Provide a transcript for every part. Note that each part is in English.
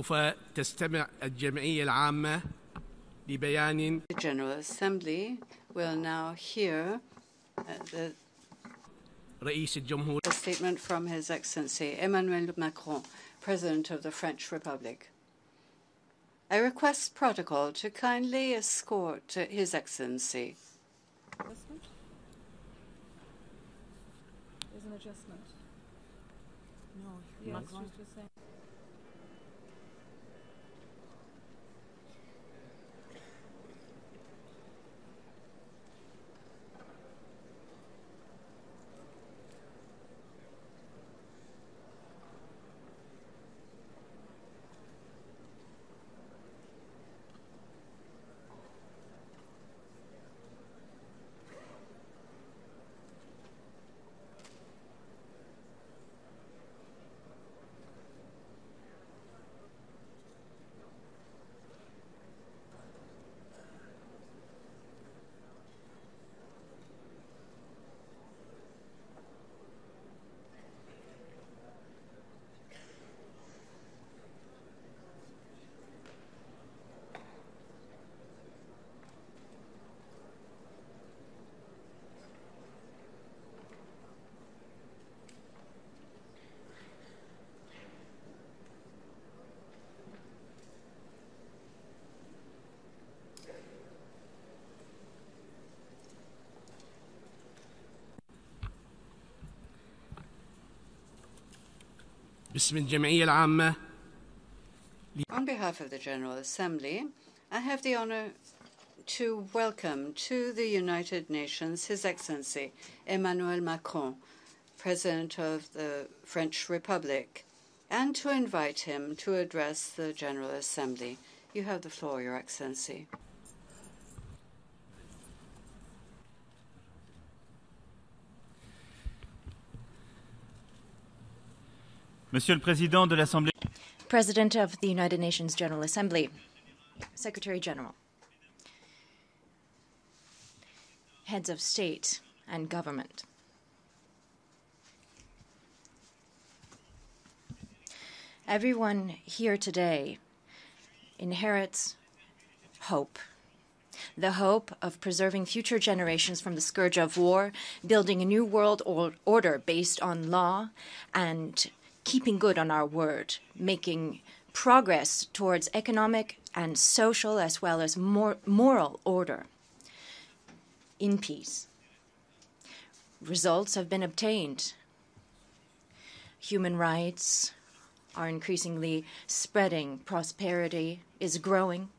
سوف تستمع الجمعية العامة لبيان. The General Assembly will now hear the رئيس الجمهورية a statement from His Excellency Emmanuel Macron, President of the French Republic. I request protocol to kindly escort His Excellency. There's an adjustment. No, Macron. she's just saying. باسم الجمعية العامة. On behalf of the General Assembly, I have the honor to welcome to the United Nations His Excellency Emmanuel Macron, President of the French Republic, and to invite him to address the General Assembly. You have the floor, Your Excellency. Monsieur le Président de l'Assemblée. President of the United Nations General Assembly, Secretary General, heads of state and government, everyone here today inherits hope. The hope of preserving future generations from the scourge of war, building a new world order based on law, and keeping good on our word, making progress towards economic and social as well as moral order in peace. Results have been obtained. Human rights are increasingly spreading. Prosperity is growing.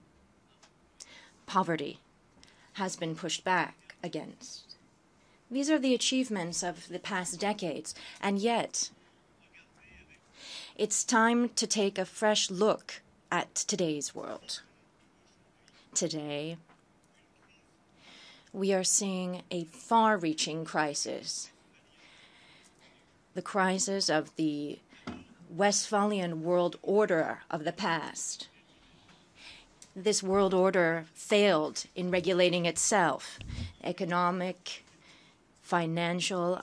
Poverty has been pushed back against. These are the achievements of the past decades, and yet it's time to take a fresh look at today's world. Today, we are seeing a far-reaching crisis. The crisis of the Westphalian world order of the past. This world order failed in regulating itself. Economic, financial,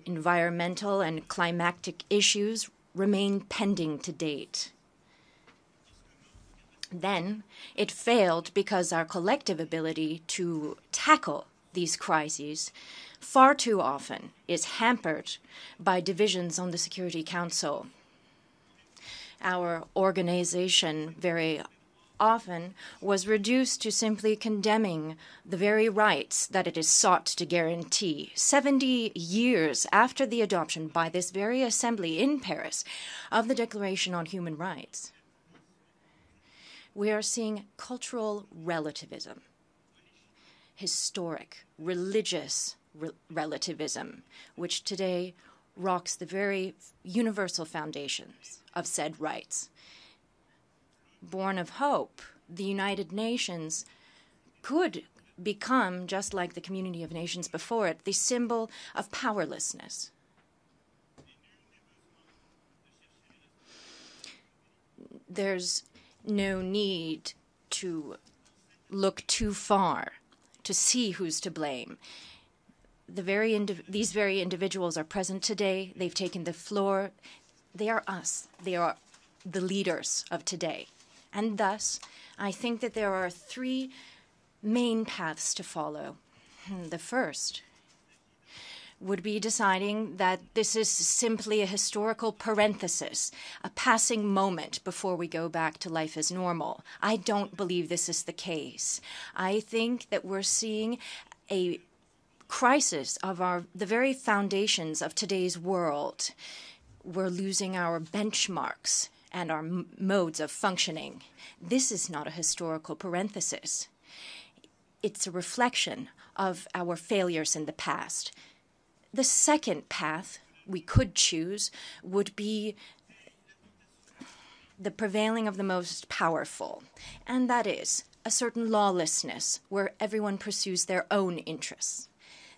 environmental, and climatic issues remain pending to date. Then it failed because our collective ability to tackle these crises far too often is hampered by divisions on the Security Council. Our organization very often was reduced to simply condemning the very rights that it is sought to guarantee. 70 years after the adoption by this very assembly in Paris of the Declaration on Human Rights, we are seeing cultural relativism, historic, religious relativism, which today rocks the very universal foundations of said rights. Born of hope, the United Nations could become, just like the community of nations before it, the symbol of powerlessness. There's no need to look too far to see who's to blame. These very individuals are present today. They've taken the floor. They are us. They are the leaders of today. And thus, I think that there are three main paths to follow. The first would be deciding that this is simply a historical parenthesis, a passing moment before we go back to life as normal. I don't believe this is the case. I think that we're seeing a crisis of the very foundations of today's world. We're losing our benchmarks and our modes of functioning. This is not a historical parenthesis. It's a reflection of our failures in the past. The second path we could choose would be the prevailing of the most powerful, and that is a certain lawlessness where everyone pursues their own interests.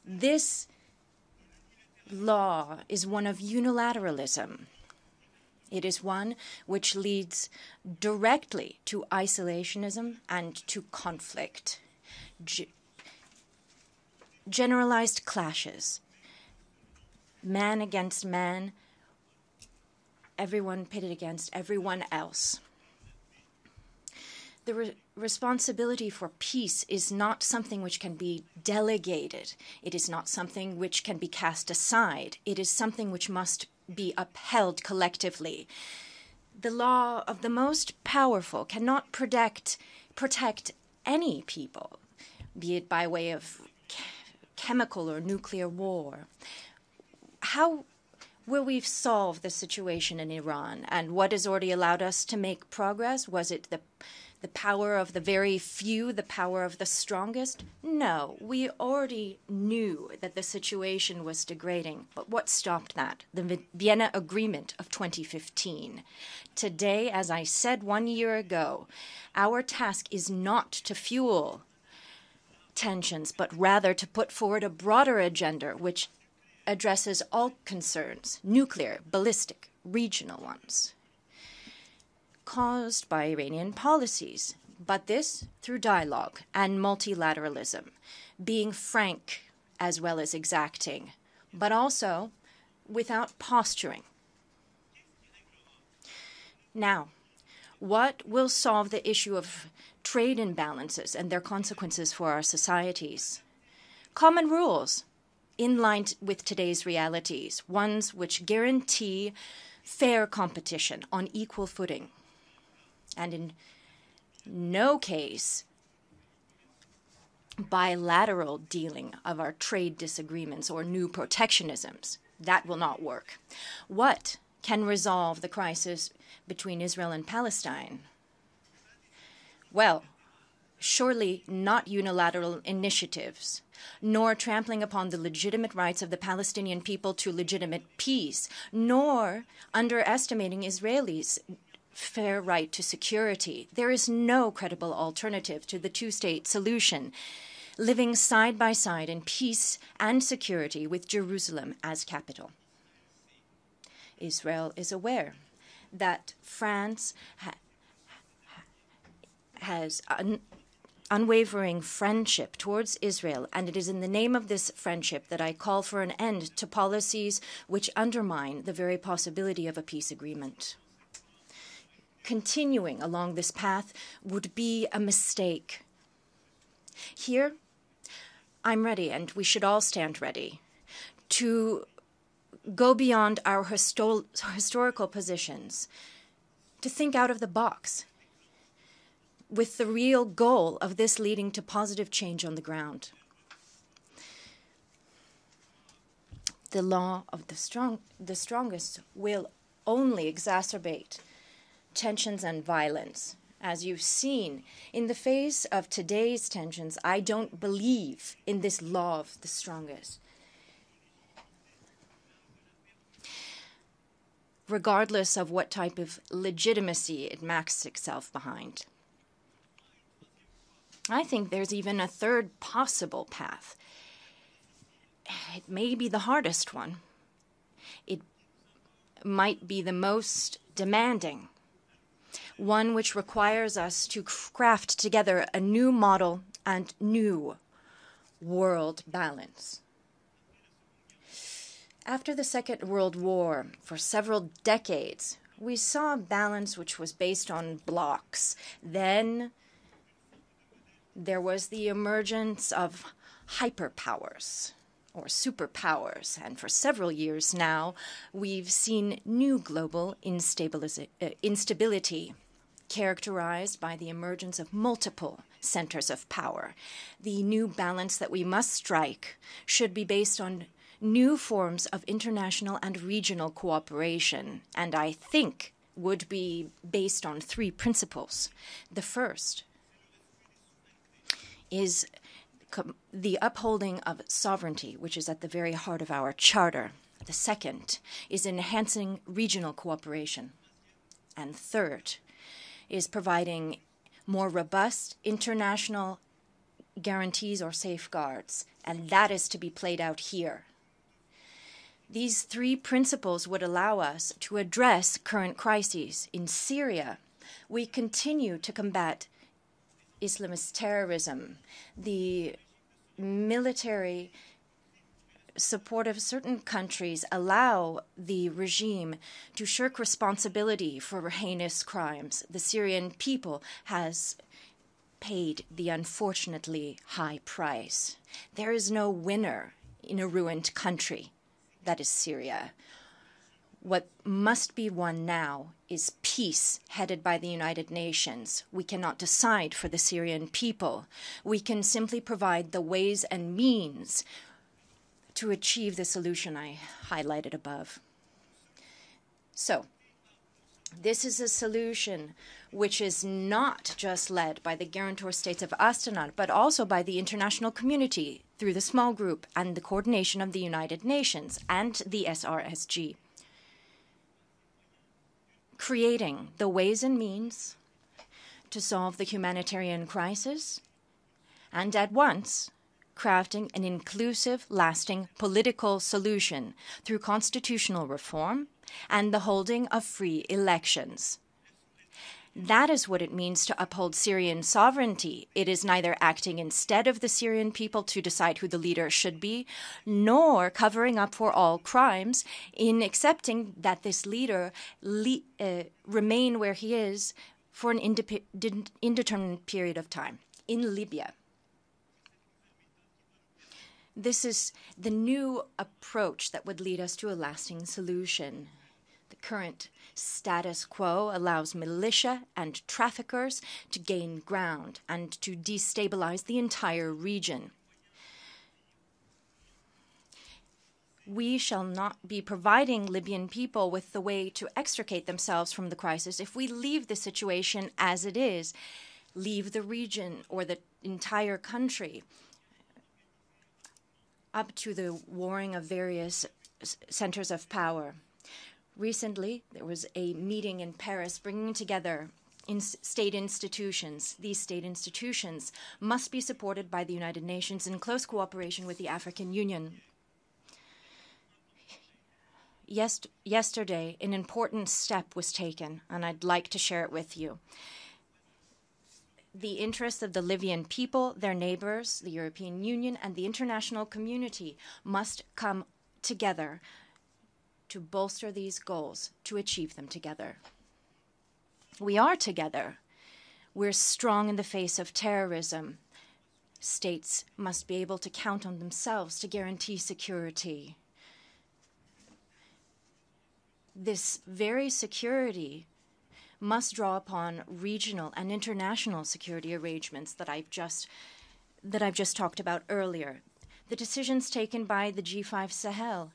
This law is one of unilateralism. It is one which leads directly to isolationism and to conflict. Generalized clashes. Man against man, everyone pitted against everyone else. The responsibility for peace is not something which can be delegated. It is not something which can be cast aside. It is something which must be upheld collectively. The law of the most powerful cannot protect any people, be it by way of chemical or nuclear war. How will we solve the situation in Iran? And what has already allowed us to make progress? Was it the power of the very few, the power of the strongest? No, we already knew that the situation was degrading. But what stopped that? The Vienna Agreement of 2015. Today, as I said 1 year ago, our task is not to fuel tensions, but rather to put forward a broader agenda which addresses all concerns, nuclear, ballistic, regional ones, caused by Iranian policies, but this through dialogue and multilateralism, being frank as well as exacting, but also without posturing. Now, what will solve the issue of trade imbalances and their consequences for our societies? Common rules in line with today's realities, ones which guarantee fair competition on equal footing, and in no case bilateral dealing of our trade disagreements or new protectionisms. That will not work. What can resolve the crisis between Israel and Palestine? Well, surely not unilateral initiatives, nor trampling upon the legitimate rights of the Palestinian people to legitimate peace, nor underestimating Israelis' fair right to security. There is no credible alternative to the two-state solution, living side by side in peace and security with Jerusalem as capital. Israel is aware that France has unwavering friendship towards Israel, and it is in the name of this friendship that I call for an end to policies which undermine the very possibility of a peace agreement. Continuing along this path would be a mistake. Here, I'm ready, and we should all stand ready, to go beyond our historical positions, to think out of the box, with the real goal of this leading to positive change on the ground. The law of the strongest will only exacerbate tensions and violence. As you've seen, in the face of today's tensions, I don't believe in this law of the strongest. Regardless of what type of legitimacy it masks itself behind. I think there's even a third possible path. It may be the hardest one. It might be the most demanding. One which requires us to craft together a new model and new world balance. After the Second World War, for several decades, we saw a balance which was based on blocks. Then there was the emergence of hyperpowers or superpowers, and for several years now, we've seen new global instability characterized by the emergence of multiple centers of power. The new balance that we must strike should be based on new forms of international and regional cooperation, and I think would be based on three principles. The first is the upholding of sovereignty, which is at the very heart of our charter. The second is enhancing regional cooperation. And third is providing more robust international guarantees or safeguards, and that is to be played out here. These three principles would allow us to address current crises. In Syria, we continue to combat Islamist terrorism. The military support of certain countries allow the regime to shirk responsibility for heinous crimes. The Syrian people has paid the unfortunately high price. There is no winner in a ruined country. That is Syria. What must be won now is peace headed by the United Nations. We cannot decide for the Syrian people. We can simply provide the ways and means to achieve the solution I highlighted above. So, this is a solution which is not just led by the guarantor states of Astana, but also by the international community through the small group and the coordination of the United Nations and the SRSG. Creating the ways and means to solve the humanitarian crisis, and at once crafting an inclusive, lasting political solution through constitutional reform and the holding of free elections. That is what it means to uphold Syrian sovereignty. It is neither acting instead of the Syrian people to decide who the leader should be, nor covering up for all crimes in accepting that this leader remain where he is for an indeterminate period of time. In Libya, this is the new approach that would lead us to a lasting solution. The current status quo allows militia and traffickers to gain ground and to destabilize the entire region. We shall not be providing Libyan people with the way to extricate themselves from the crisis if we leave the situation as it is, leave the region or the entire country up to the warring of various centers of power. Recently, there was a meeting in Paris bringing together state institutions. These state institutions must be supported by the United Nations in close cooperation with the African Union. Yesterday, an important step was taken, and I'd like to share it with you. The interests of the Libyan people, their neighbors, the European Union, and the international community must come together to bolster these goals, to achieve them together. We are together. We're strong in the face of terrorism. States must be able to count on themselves to guarantee security. This very security must draw upon regional and international security arrangements that I've just talked about earlier. The decisions taken by the G5 Sahel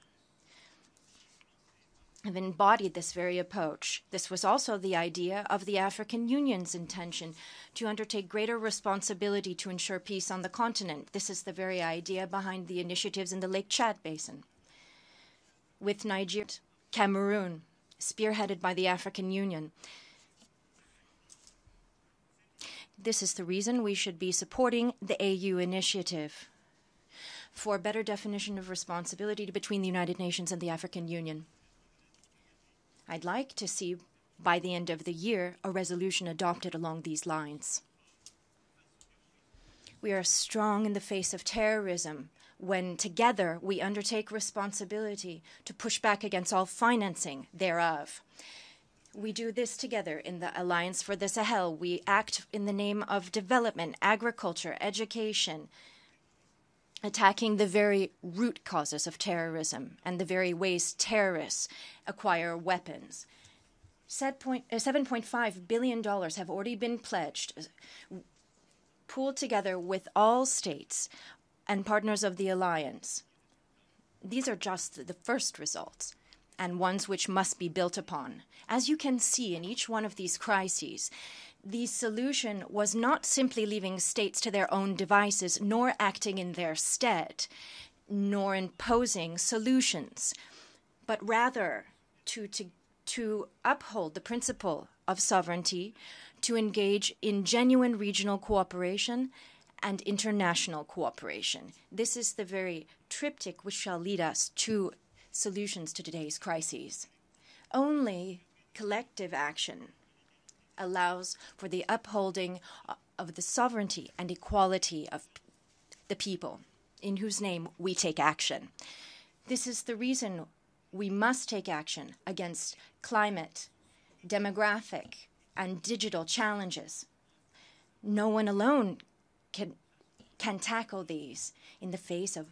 have embodied this very approach. This was also the idea of the African Union's intention to undertake greater responsibility to ensure peace on the continent. This is the very idea behind the initiatives in the Lake Chad Basin. With Nigeria, Cameroon, spearheaded by the African Union. This is the reason we should be supporting the AU initiative for a better definition of responsibility between the United Nations and the African Union. I'd like to see, by the end of the year, a resolution adopted along these lines. We are strong in the face of terrorism when together we undertake responsibility to push back against all financing thereof. We do this together in the Alliance for the Sahel. We act in the name of development, agriculture, education, attacking the very root causes of terrorism and the very ways terrorists acquire weapons. $7.5 billion have already been pledged, pooled together with all states and partners of the alliance. These are just the first results, and ones which must be built upon. As you can see in each one of these crises, the solution was not simply leaving states to their own devices, nor acting in their stead, nor imposing solutions, but rather to uphold the principle of sovereignty, to engage in genuine regional cooperation and international cooperation. This is the very triptych which shall lead us to solutions to today's crises. Only collective action allows for the upholding of the sovereignty and equality of the people, in whose name we take action. This is the reason we must take action against climate, demographic, and digital challenges. No one alone can tackle these. In the face of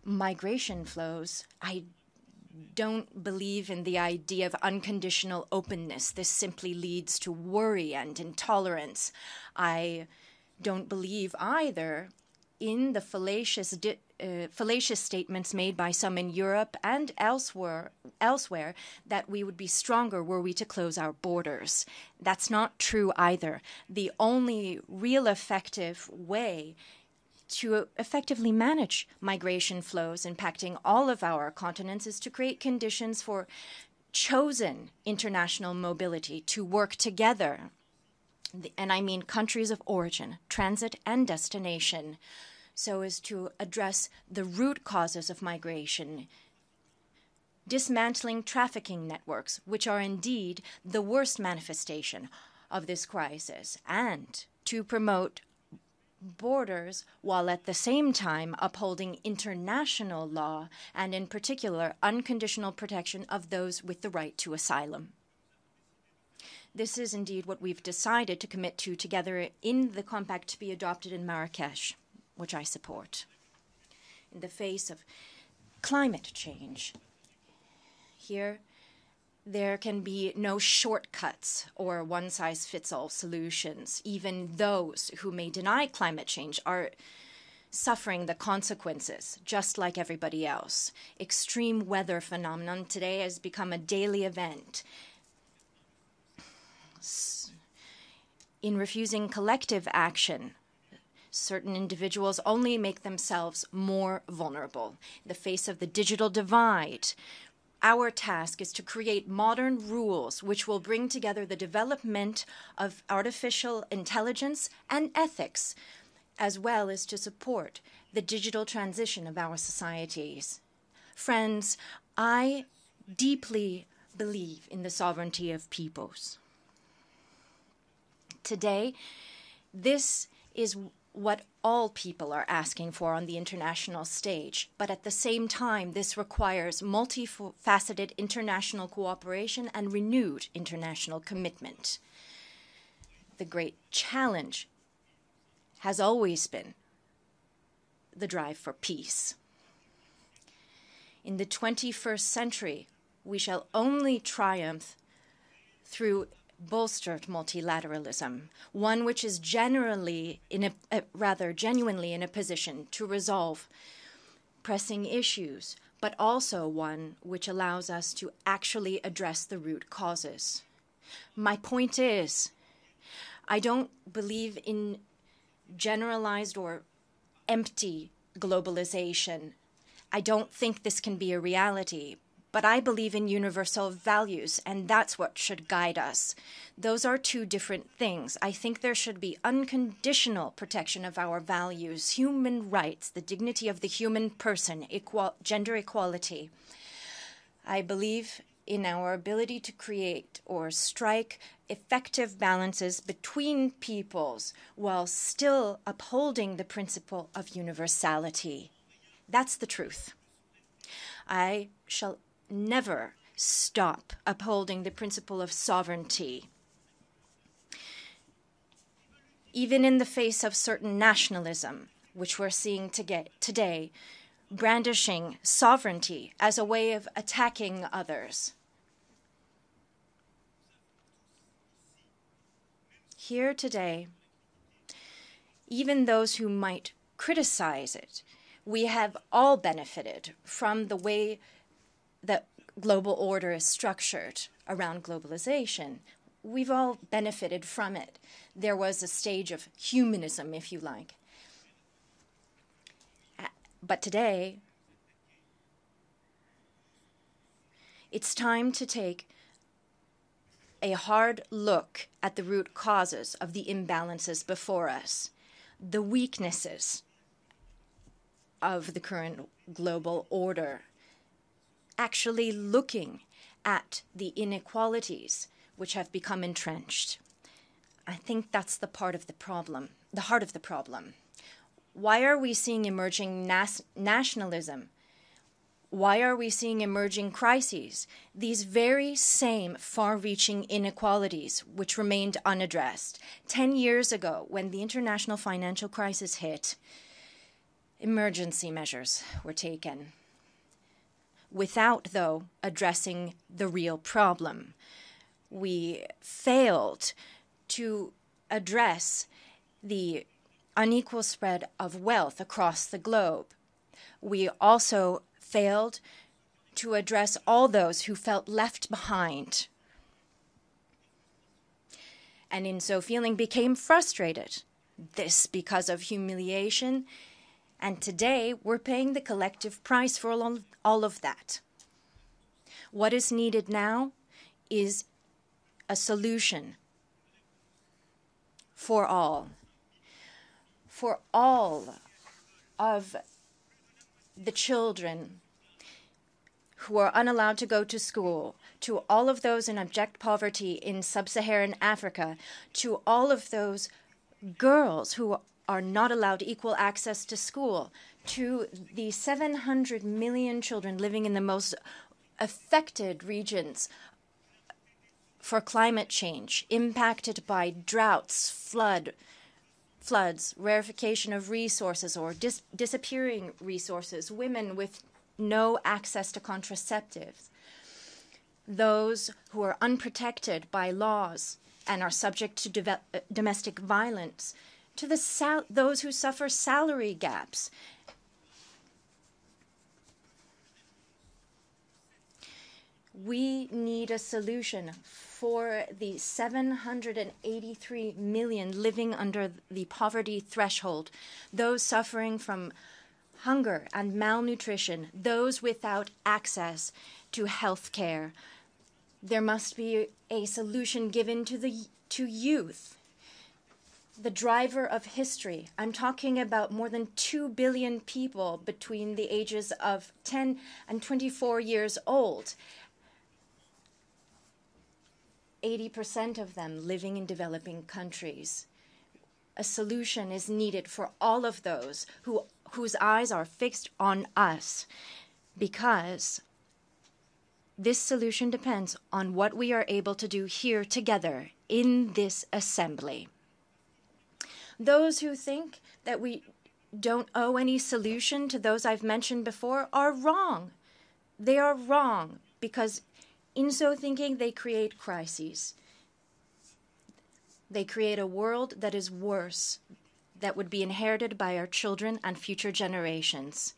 migration flows, I don't believe in the idea of unconditional openness. This simply leads to worry and intolerance. I don't believe either in the fallacious statements made by some in Europe and elsewhere that we would be stronger were we to close our borders. That's not true either. The only real effective way to effectively manage migration flows impacting all of our continents is to create conditions for chosen international mobility to work together. And I mean countries of origin, transit, and destination, so as to address the root causes of migration, dismantling trafficking networks, which are indeed the worst manifestation of this crisis, and to promote borders while at the same time upholding international law and, in particular, unconditional protection of those with the right to asylum. This is indeed what we've decided to commit to together in the compact to be adopted in Marrakesh, which I support. In the face of climate change, here there can be no shortcuts or one-size-fits-all solutions. Even those who may deny climate change are suffering the consequences, just like everybody else. Extreme weather phenomenon today has become a daily event. In refusing collective action, certain individuals only make themselves more vulnerable. In the face of the digital divide, our task is to create modern rules which will bring together the development of artificial intelligence and ethics, as well as to support the digital transition of our societies. Friends, I deeply believe in the sovereignty of peoples. Today, this is what all people are asking for on the international stage, but at the same time, this requires multifaceted international cooperation and renewed international commitment. The great challenge has always been the drive for peace. In the 21st century, we shall only triumph through bolstered multilateralism, one which is genuinely in a position to resolve pressing issues, but also one which allows us to actually address the root causes. My point is, I don't believe in generalized or empty globalization. I don't think this can be a reality. But I believe in universal values, and that's what should guide us. Those are two different things. I think there should be unconditional protection of our values, human rights, the dignity of the human person, gender equality. I believe in our ability to create or strike effective balances between peoples while still upholding the principle of universality. That's the truth. I shall never stop upholding the principle of sovereignty. Even in the face of certain nationalism, which we're seeing today, brandishing sovereignty as a way of attacking others. Here today, even those who might criticize it, we have all benefited from the way that global order is structured around globalization. We've all benefited from it. There was a stage of humanism, if you like. But today, it's time to take a hard look at the root causes of the imbalances before us, the weaknesses of the current global order, actually looking at the inequalities which have become entrenched. I think that's the part of the problem, the heart of the problem. Why are we seeing emerging nationalism? Why are we seeing emerging crises? These very same far-reaching inequalities which remained unaddressed. 10 years ago, when the international financial crisis hit, emergency measures were taken, without, though, addressing the real problem. We failed to address the unequal spread of wealth across the globe. We also failed to address all those who felt left behind, and in so feeling became frustrated. This because of humiliation, and today we're paying the collective price for all of that. What is needed now is a solution for all of the children who are unallowed to go to school, to all of those in abject poverty in sub-Saharan Africa, to all of those girls who are not allowed equal access to school, to the 700 million children living in the most affected regions for climate change, impacted by droughts, floods, rarefaction of resources or disappearing resources, women with no access to contraceptives, those who are unprotected by laws and are subject to domestic violence, to those who suffer salary gaps. We need a solution for the 783 million living under the poverty threshold, those suffering from hunger and malnutrition, those without access to health care. There must be a solution given to youth, the driver of history. I'm talking about more than 2 billion people between the ages of 10 and 24 years old. 80% of them living in developing countries. A solution is needed for all of those whose eyes are fixed on us, because this solution depends on what we are able to do here together in this assembly. Those who think that we don't owe any solution to those I've mentioned before are wrong. They are wrong, because in so thinking, they create crises. They create a world that is worse, that would be inherited by our children and future generations.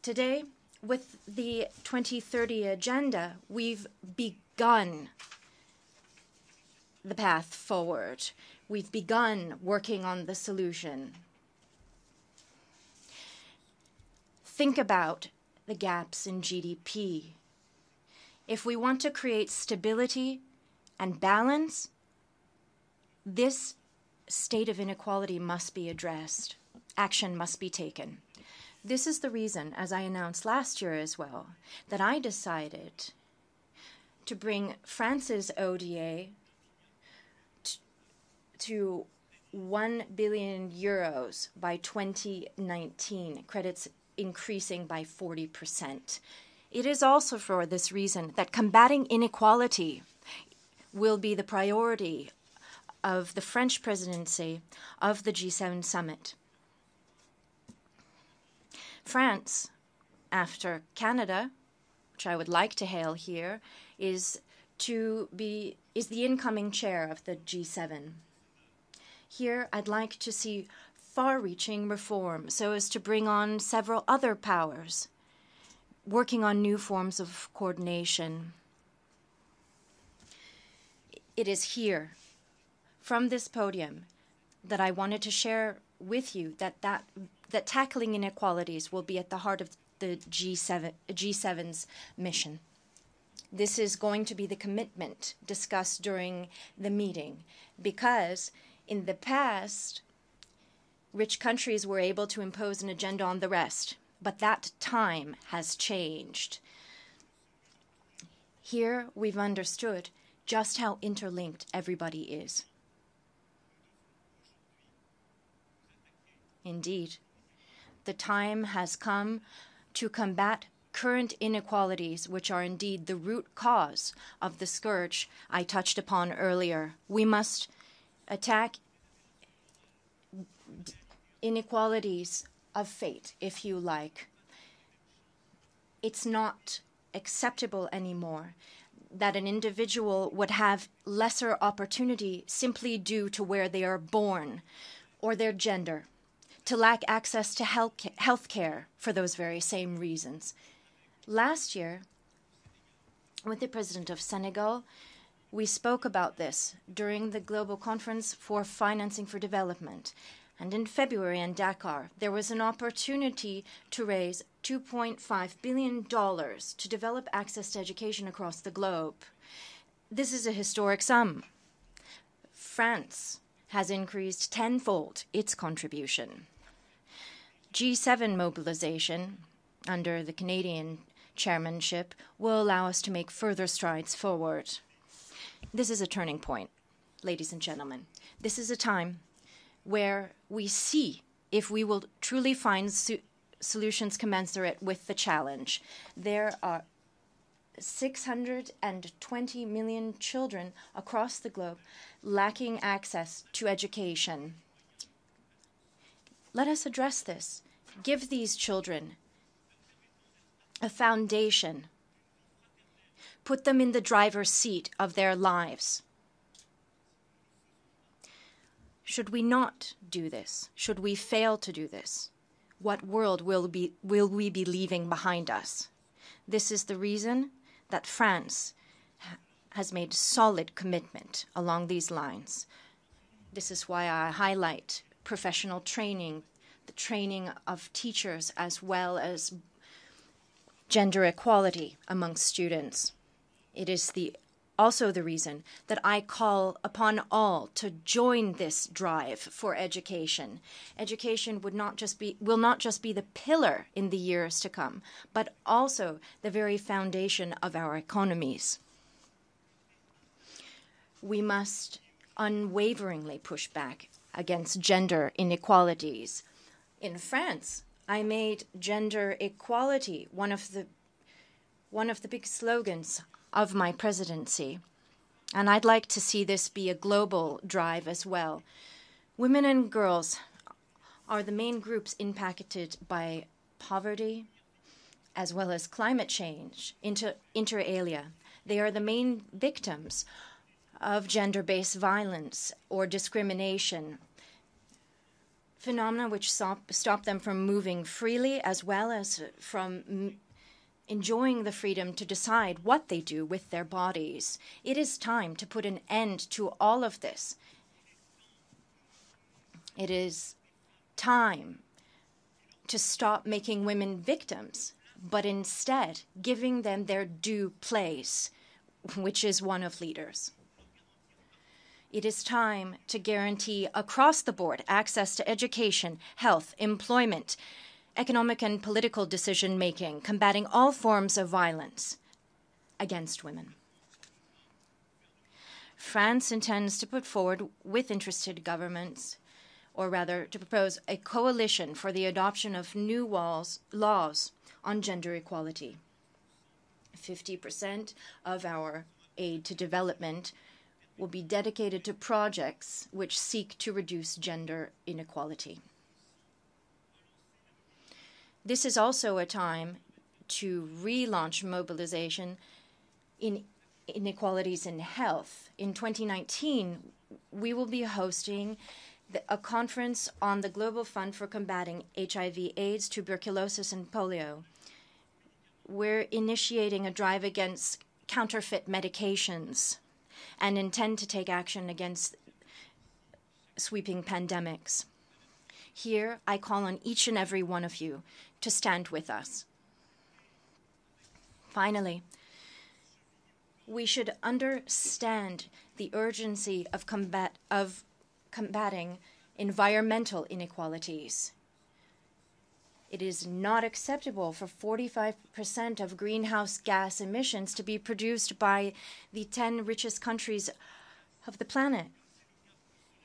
Today, with the 2030 Agenda, we've begun the path forward. We've begun working on the solution. Think about the gaps in GDP. If we want to create stability and balance, this state of inequality must be addressed. Action must be taken. This is the reason, as I announced last year as well, that I decided to bring France's ODA to 1 billion euros by 2019, credits increasing by 40%. It is also for this reason that combating inequality will be the priority of the French presidency of the G7 summit. France, after Canada, which I would like to hail here, is the incoming chair of the G7. Here, I'd like to see far-reaching reform so as to bring on several other powers, working on new forms of coordination. It is here, from this podium, that I wanted to share with you that tackling inequalities will be at the heart of the G7's mission. This is going to be the commitment discussed during the meeting, because in the past, rich countries were able to impose an agenda on the rest, but that time has changed. Here we've understood just how interlinked everybody is. Indeed, the time has come to combat current inequalities, which are indeed the root cause of the scourge I touched upon earlier. We must attack inequalities of fate, if you like. It's not acceptable anymore that an individual would have lesser opportunity simply due to where they are born or their gender, to lack access to health care for those very same reasons. Last year, with the president of Senegal, we spoke about this during the Global Conference for Financing for Development. And in February in Dakar, there was an opportunity to raise $2.5 billion to develop access to education across the globe. This is a historic sum. France has increased tenfold its contribution. G7 mobilization under the Canadian chairmanship will allow us to make further strides forward. This is a turning point, ladies and gentlemen. This is a time where we see if we will truly find solutions commensurate with the challenge. There are 620 million children across the globe lacking access to education. Let us address this. Give these children a foundation. Put them in the driver's seat of their lives. Should we not do this? Should we fail to do this? What world will we be leaving behind us? This is the reason that France has made solid commitment along these lines. This is why I highlight professional training, the training of teachers, as well as gender equality among students. It is also the reason that I call upon all to join this drive for education. Education will not just be the pillar in the years to come, but also the very foundation of our economies. We must unwaveringly push back against gender inequalities. In France, I made gender equality one of the big slogans of my presidency, and I'd like to see this be a global drive as well. Women and girls are the main groups impacted by poverty as well as climate change, inter alia. They are the main victims of gender-based violence or discrimination, phenomena which stop them from moving freely as well as from enjoying the freedom to decide what they do with their bodies. It is time to put an end to all of this. It is time to stop making women victims, but instead giving them their due place, which is one of leaders. It is time to guarantee across the board access to education, health, employment, economic and political decision-making, combating all forms of violence against women. France intends to put forward with interested governments, or rather to propose a coalition for the adoption of new laws on gender equality. 50% of our aid to development will be dedicated to projects which seek to reduce gender inequality. This is also a time to relaunch mobilization in inequalities in health. In 2019, we will be hosting a conference on the Global Fund for Combating HIV, AIDS, Tuberculosis, and Polio. We're initiating a drive against counterfeit medications and intend to take action against sweeping pandemics. Here, I call on each and every one of you to stand with us. Finally, we should understand the urgency of combating environmental inequalities. It is not acceptable for 45% of greenhouse gas emissions to be produced by the 10 richest countries of the planet.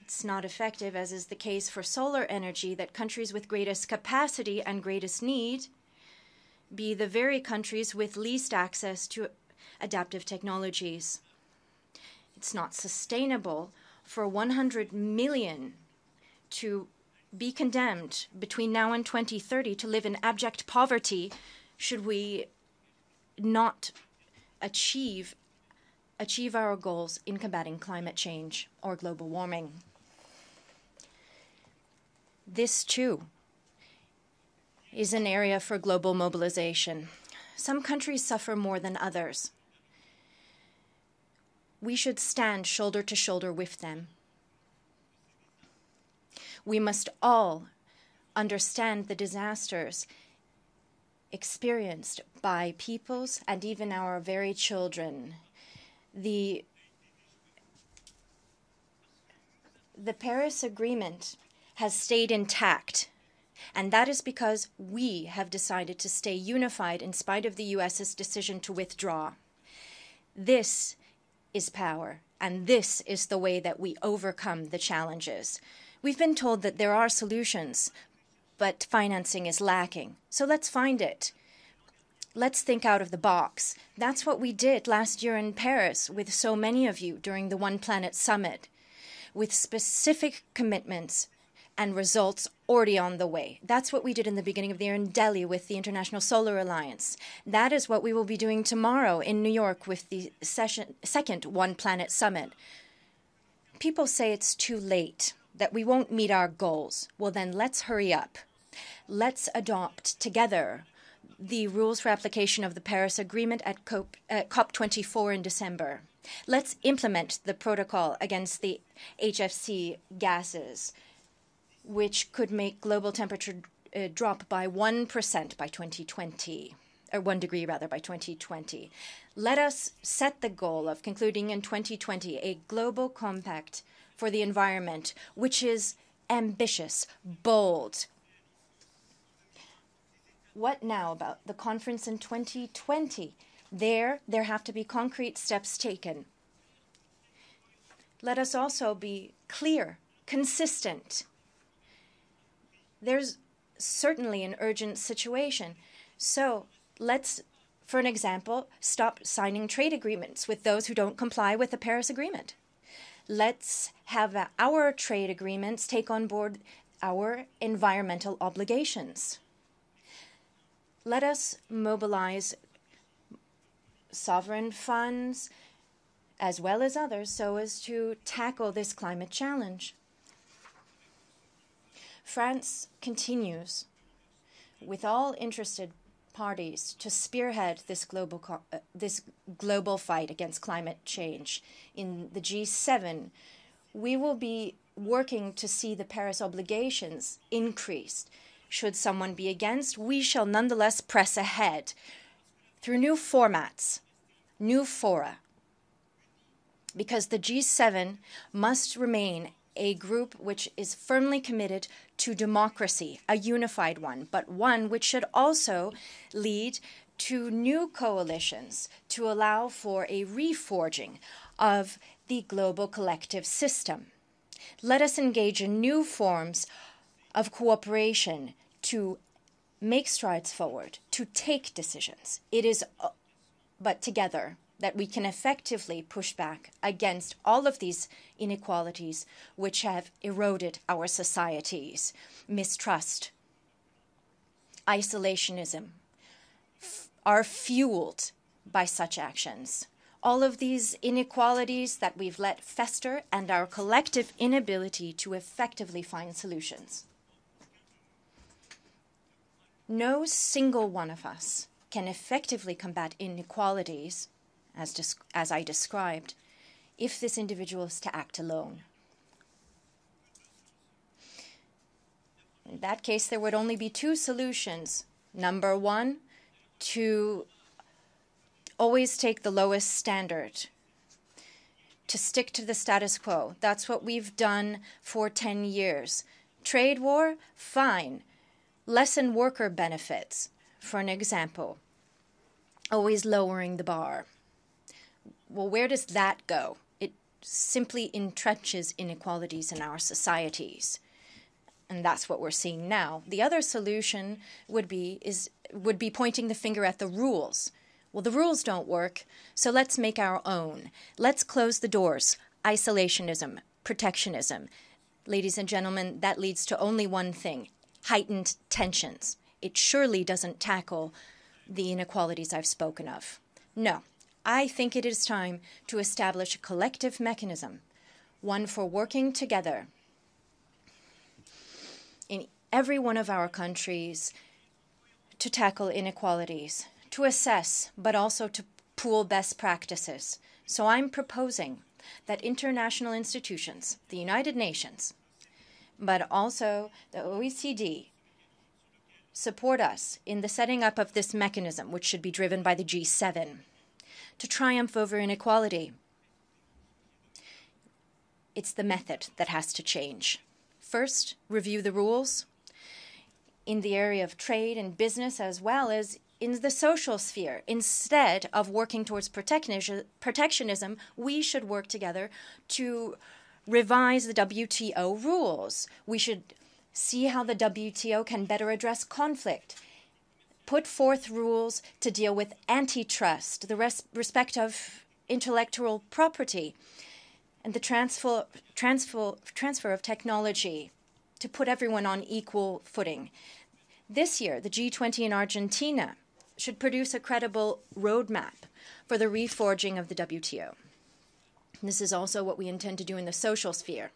It's not effective, as is the case for solar energy, that countries with greatest capacity and greatest need be the very countries with least access to adaptive technologies. It's not sustainable for 100 million to be condemned between now and 2030 to live in abject poverty should we not achieve our goals in combating climate change or global warming. This, too, is an area for global mobilization. Some countries suffer more than others. We should stand shoulder to shoulder with them. We must all understand the disasters experienced by peoples and even our very children. The Paris Agreement has stayed intact, and that is because we have decided to stay unified in spite of the US's decision to withdraw. This is power, and this is the way that we overcome the challenges. We've been told that there are solutions, but financing is lacking. So let's find it. Let's think out of the box. That's what we did last year in Paris with so many of you during the One Planet Summit, with specific commitments and results already on the way. That's what we did in the beginning of the year in Delhi with the International Solar Alliance. That is what we will be doing tomorrow in New York with the second One Planet Summit. People say it's too late, that we won't meet our goals. Well, then let's hurry up. Let's adopt together the rules for application of the Paris Agreement at COP24 in December. Let's implement the protocol against the HFC gases, which could make global temperature drop by 1% by 2020, or 1 degree rather, by 2020. Let us set the goal of concluding in 2020 a global compact for the environment, which is ambitious, bold. What now about the conference in 2020? There have to be concrete steps taken. Let us also be clear, consistent. There's certainly an urgent situation. So let's, for an example, stop signing trade agreements with those who don't comply with the Paris Agreement. Let's have our trade agreements take on board our environmental obligations. Let us mobilize sovereign funds as well as others so as to tackle this climate challenge. France continues, with all interested parties, to spearhead this global fight against climate change. In the G7, we will be working to see the Paris obligations increased. Should someone be against, we shall nonetheless press ahead through new formats, new fora, because the G7 must remain a group which is firmly committed to democracy, a unified one, but one which should also lead to new coalitions to allow for a reforging of the global collective system. Let us engage in new forms of cooperation to make strides forward, to take decisions. It is but together, that we can effectively push back against all of these inequalities which have eroded our societies. Mistrust, isolationism are fueled by such actions. All of these inequalities that we've let fester and our collective inability to effectively find solutions. No single one of us can effectively combat inequalities, as I described, if this individual is to act alone. In that case, there would only be two solutions. Number one, to always take the lowest standard, to stick to the status quo. That's what we've done for 10 years. Trade war, fine. Lessen worker benefits, for an example. Always lowering the bar. Well, where does that go? It simply entrenches inequalities in our societies. And that's what we're seeing now. The other solution would be pointing the finger at the rules. Well, the rules don't work, so let's make our own. Let's close the doors. Isolationism, protectionism. Ladies and gentlemen, that leads to only one thing: heightened tensions. It surely doesn't tackle the inequalities I've spoken of. No, I think it is time to establish a collective mechanism, one for working together in every one of our countries to tackle inequalities, to assess, but also to pool best practices. So I'm proposing that international institutions, the United Nations, but also the OECD, support us in the setting up of this mechanism, which should be driven by the G7, to triumph over inequality. It's the method that has to change. First, review the rules in the area of trade and business, as well as in the social sphere. Instead of working towards protectionism, we should work together to revise the WTO rules. We should see how the WTO can better address conflict, put forth rules to deal with antitrust, the respect of intellectual property, and the transfer of technology to put everyone on equal footing. This year, the G20 in Argentina should produce a credible roadmap for the reforging of the WTO. This is also what we intend to do in the social sphere.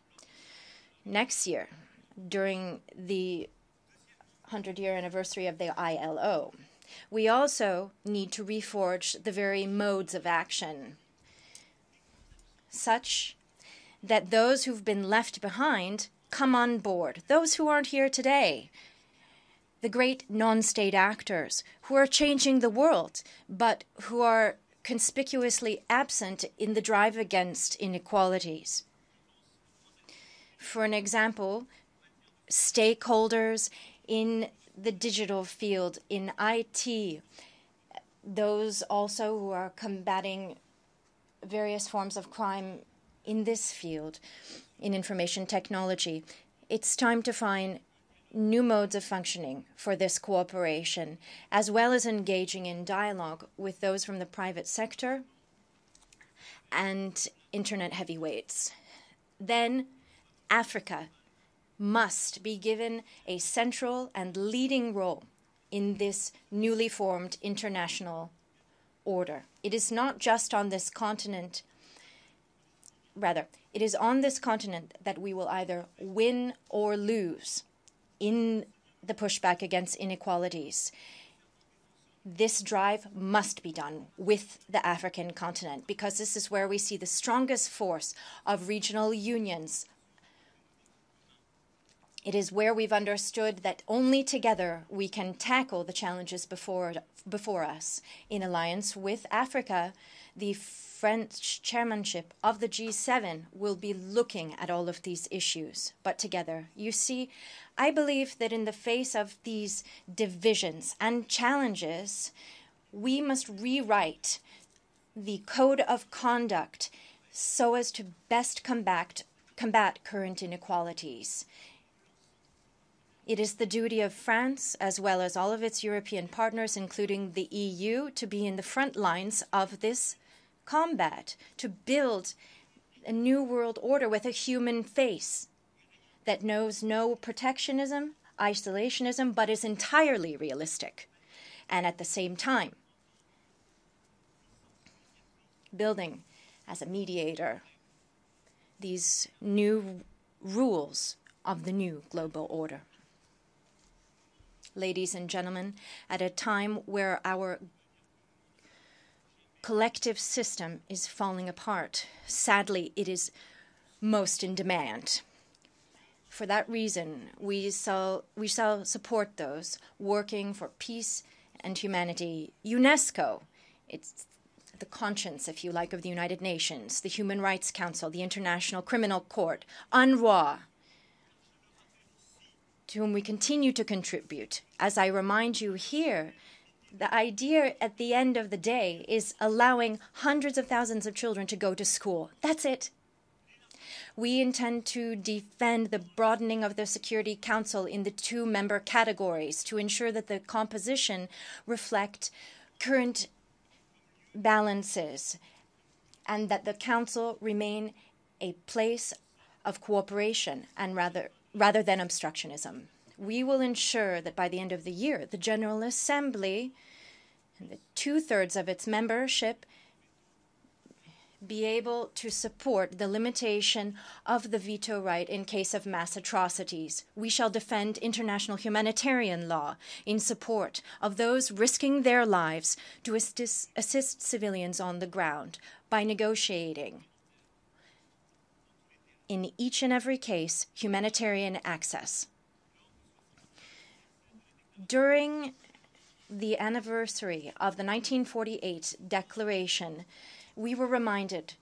Next year, during the 100-year anniversary of the ILO, we also need to reforge the very modes of action, such that those who've been left behind come on board, those who aren't here today, the great non-state actors who are changing the world, but who are conspicuously absent in the drive against inequalities. For an example, stakeholders in the digital field, in IT, those also who are combating various forms of crime in this field, in information technology. It's time to find new modes of functioning for this cooperation, as well as engaging in dialogue with those from the private sector and internet heavyweights. Then Africa must be given a central and leading role in this newly formed international order. It is not just on this continent, rather, it is on this continent that we will either win or lose in the pushback against inequalities. This drive must be done with the African continent, because this is where we see the strongest force of regional unions. It is where we've understood that only together we can tackle the challenges before us. In alliance with Africa, the French chairmanship of the G7 will be looking at all of these issues, but together. You see, I believe that in the face of these divisions and challenges, we must rewrite the code of conduct so as to best combat current inequalities. It is the duty of France, as well as all of its European partners, including the EU, to be in the front lines of this combat, to build a new world order with a human face that knows no protectionism, isolationism, but is entirely realistic. And at the same time, building as a mediator these new rules of the new global order. Ladies and gentlemen, at a time where our collective system is falling apart, sadly, it is most in demand. For that reason, we shall support those working for peace and humanity. UNESCO, it's the conscience, if you like, of the United Nations, the Human Rights Council, the International Criminal Court, UNRWA, to whom we continue to contribute. As I remind you here, the idea at the end of the day is allowing hundreds of thousands of children to go to school. That's it. We intend to defend the broadening of the Security Council in the 2 member categories to ensure that the composition reflect current balances and that the Council remain a place of cooperation and rather than obstructionism. We will ensure that by the end of the year, the General Assembly and the 2/3 of its membership be able to support the limitation of the veto right in case of mass atrocities. We shall defend international humanitarian law in support of those risking their lives to assist civilians on the ground by negotiating, in each and every case, humanitarian access. During the anniversary of the 1948 Declaration, we were reminded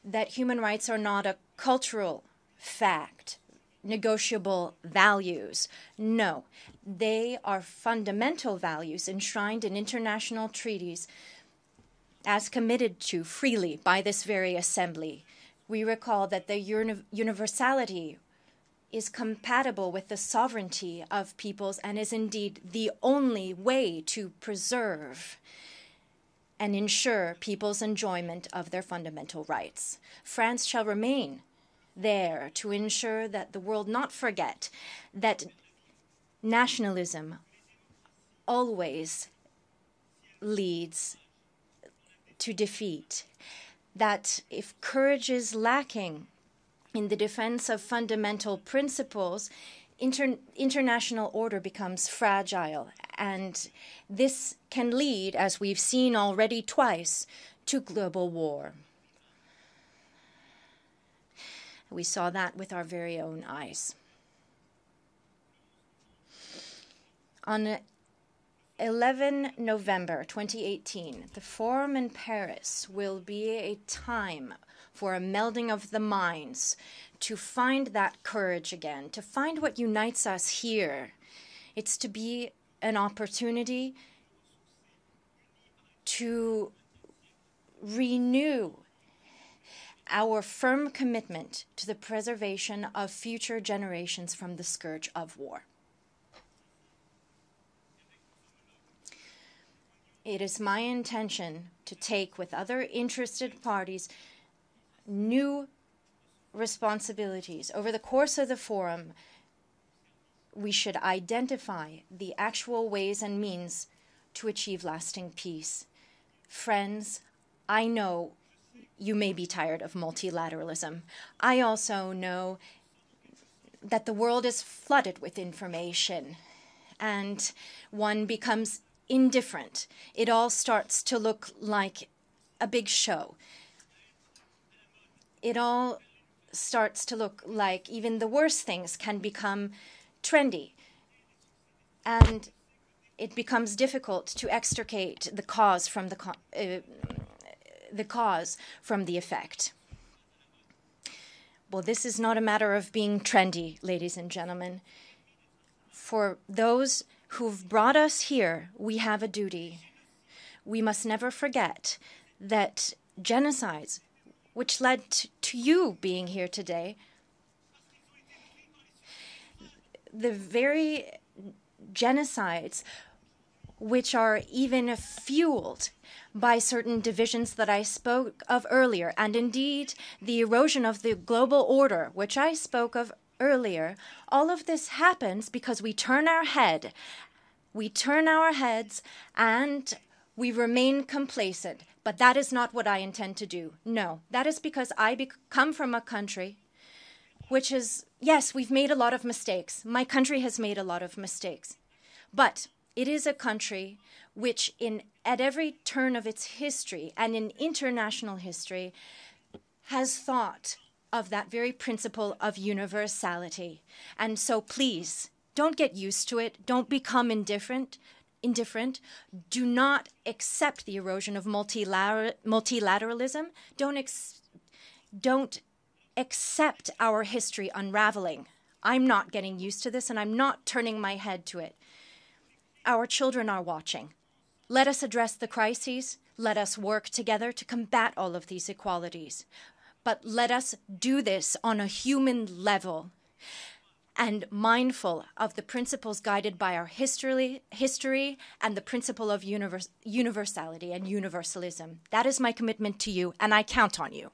that human rights are not a cultural fact, negotiable values. No, they are fundamental values enshrined in international treaties as committed to freely by this very assembly. We recall that the universality is compatible with the sovereignty of peoples and is indeed the only way to preserve and ensure people's enjoyment of their fundamental rights. France shall remain there to ensure that the world not forget that nationalism always leads to defeat, that if courage is lacking in the defense of fundamental principles, international order becomes fragile, and this can lead, as we've seen already twice, to global war. We saw that with our very own eyes. On 11 November 2018, the Forum in Paris will be a time for a melding of the minds, to find that courage again, to find what unites us here. It's to be an opportunity to renew our firm commitment to the preservation of future generations from the scourge of war. It is my intention to take with other interested parties new responsibilities. Over the course of the forum, we should identify the actual ways and means to achieve lasting peace. Friends, I know you may be tired of multilateralism. I also know that the world is flooded with information, and one becomes indifferent. It all starts to look like a big show. It all starts to look like even the worst things can become trendy, and it becomes difficult to extricate the cause from the effect. Well, this is not a matter of being trendy, ladies and gentlemen. For those who've brought us here, we have a duty. We must never forget that genocides, which led to you being here today, the very genocides which are even fueled by certain divisions that I spoke of earlier, and indeed the erosion of the global order, which I spoke of earlier, all of this happens because we turn our heads and we remain complacent. But that is not what I intend to do. No, that is because I come from a country which is, yes, we've made a lot of mistakes. My country has made a lot of mistakes. But it is a country which, at every turn of its history and in international history, has thought of that very principle of universality. And so please, don't get used to it. Don't become indifferent. Do not accept the erosion of multilateralism. Don't accept our history unraveling. I'm not getting used to this, and I'm not turning my head to it. Our children are watching. Let us address the crises. Let us work together to combat all of these inequalities. But let us do this on a human level and mindful of the principles guided by our history and the principle of universality and universalism. That is my commitment to you, and I count on you.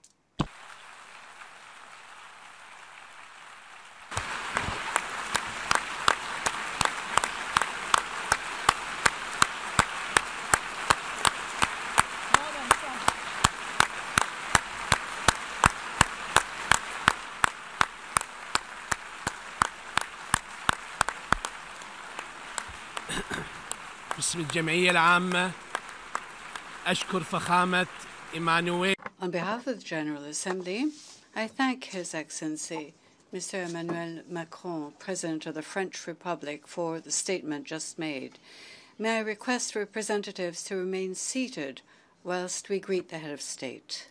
باسم الجمعية العامة أشكر فخامة إيمانويل. On behalf of the General Assembly, I thank His Excellency, Mr. Emmanuel Macron, President of the French Republic, for the statement just made. May I request representatives to remain seated whilst we greet the head of state.